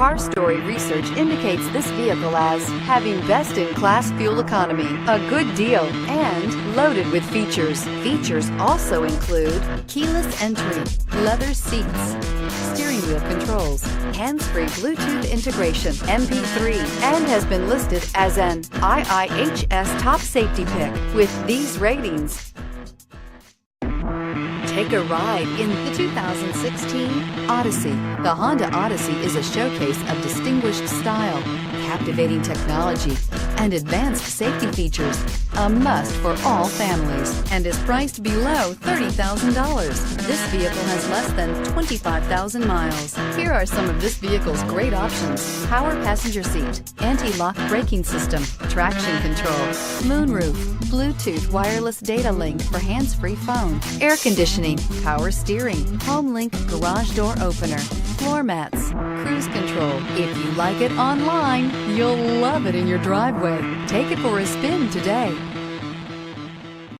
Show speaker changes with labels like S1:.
S1: Car Story research indicates this vehicle as having best-in-class fuel economy, a good deal, and loaded with features. Features also include keyless entry, leather seats, steering wheel controls, hands-free Bluetooth integration, MP3, and has been listed as an IIHS top safety pick. With these ratings, take a ride in the 2016 Odyssey. The Honda Odyssey is a showcase of distinguished style, captivating technology, and advanced safety features. A must for all families, and is priced below $30,000. This vehicle has less than 25,000 miles. Here are some of this vehicle's great options: power passenger seat, anti-lock braking system, traction control, moonroof, Bluetooth wireless data link for hands-free phone, air conditioning, power steering, home link garage door opener, floor mats, cruise control. If you like it online, you'll love it in your driveway. Take it for a spin today.